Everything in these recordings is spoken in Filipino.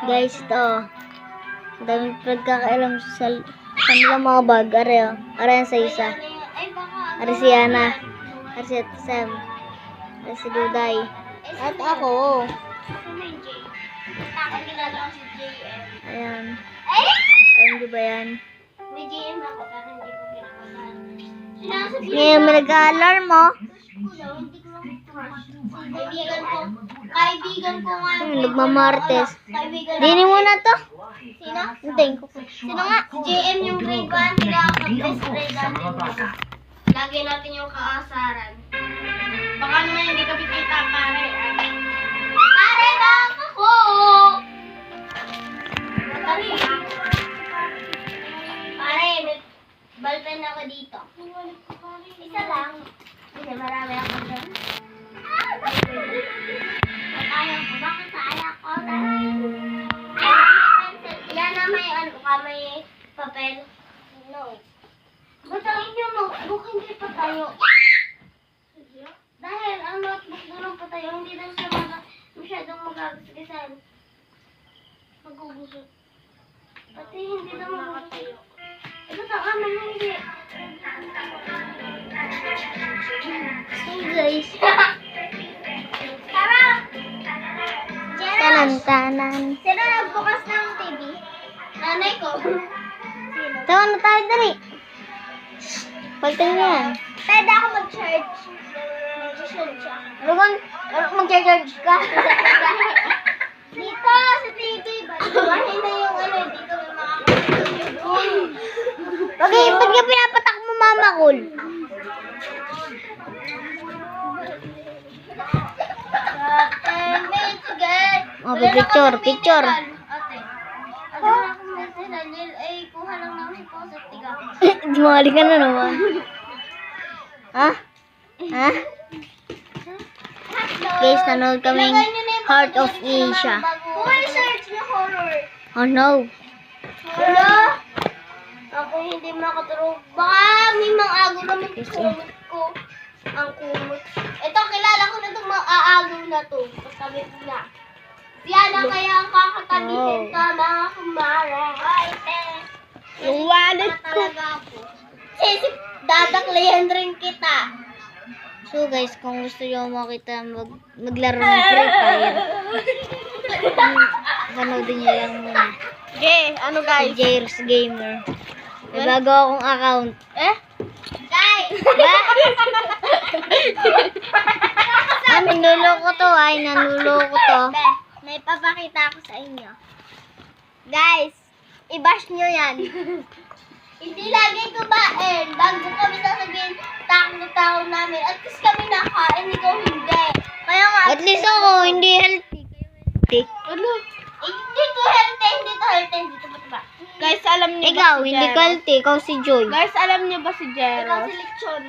Guys, ito. Dami pagkakailam sa kanilang mga bag. Are, oh. Are yan sa isa. Are si Yana. Are si Sam. Are si Duday. At ako. Ayan. Alam niyo ba yan? May GM ako, pero hindi ko pinakasahan. Ngayon, may nag-alarm mo. Kaibigan ko nga. Nagmamartes. Kaibigan Dini mo na to. Sino? Hintayin ko. Sino nga? Si JM yung grade 1, pinaka-best grade natin. Lagi natin yung kaasaran. Baka naman hindi ka bikita, pare. Pare, baka ako! Pare, may ballpen ako dito. Isa lang. Kasi marami ako dyan. Kaya ko, bakit kaya ko? Yan na may ano ka, may papel. No. Ba't ang inyong notebook hindi pa tayo? Dahil ang notebook doon pa tayo, hindi daw siya masyadong magagasgasan. Magugusot. Pati hindi daw magugusot. Ito sa amin hindi. Hey guys. Tara! Tanan-tanan. Sino nagbukas ng TV? Nanay ko. Sino? Tawa na tayo dali. Pagtingin yan. Pwede ako mag-charge. Mag-charge ako. Mag-charge ka. Dito sa TV. Bahin na yung ano, dito may mga kapatid. Okay, ba't ka pinapatak mo, Mama Cool? Oh, picture. Ate. Ano na akong message na Lil, ay kuha lang namin si Posat Tiga. Dumali ka na naman. Ha? Ha? Guys, nanood kaming Heart of Asia. Kung may search na horror. Oh no. Wala. Ako hindi makatulog. Baka may mga agaw naman kumot ko. Ang kumot. Ito, kilala ko na itong mga aagaw na to. Pagtabi ko na. Yan ang kaya ang kakatabihin ka mga kumara. Ay, Yung wallet ko. talaga ako. Sisip, dadaklihan rin kita. So guys, kung gusto nyo makita maglaro ng Free Fire, panoodin nyo lang muna. Okay, ano Si Jairus Gamer. May bago akong account. Guys! Nanuloko to ay, nanuloko to. Be, may papakita ako sa inyo. Guys, i-bash nyo yan. Hindi lagi kumain. Bago kami sasabihin, tao namin. At least kami nakain, ikaw hindi. Kaya nga, At least ako, hindi healthy. Ano? Hindi to healthy, hindi to ba? Guys, alam niyo Ikaw, ba si hindi Jero? ka healthy. Ikaw si Joy. Guys, alam niyo ba si Ikaw Jero? si Lechon.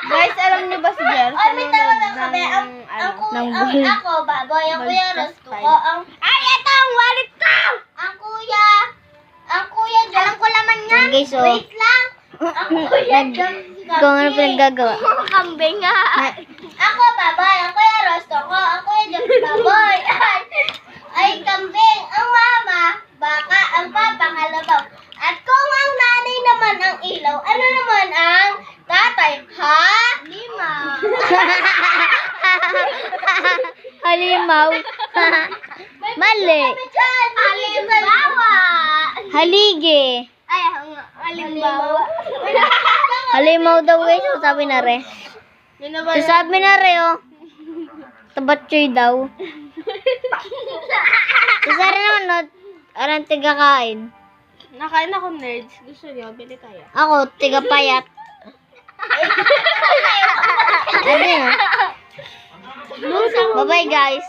Guys, alam niyo ba si Jero? Ay, may tawagan Nanonood kami. ng, ng Ang bull. ako, baboy. Ang kuya, Bull Rosto Plus ko. Ay, ito ang wallet ko! Ang kuya, alam ko laman yan. Yan, guys, oh. Wait lang. Ang kuya, Kung ano pinaggagawa. Kambing nga. Ako, baboy. Ang kuya, Rosto ko. Ang kuya, baboy. Ay, kambing. Ang mama, baka. Ang papa, kalabaw. At kung ang nanay naman ang ilaw, ano naman ang tatay? Ha? Lima. Halimaw. Mali. Halimbawa. Halige. Ay, halimbawa. Halimaw daw guys. Sabi na re. Sabi na re oh. Tabatchoy daw. Sabi naman no. Arang tiga kain. Nakain ako, nerds. Gusto niyo? Bili tayo. Ako, tiga payat. Ano yun? Bye-bye guys.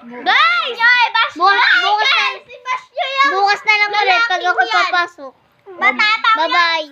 Guys! Bukas na lang ulit pag ako papasok. Batata Bye-bye.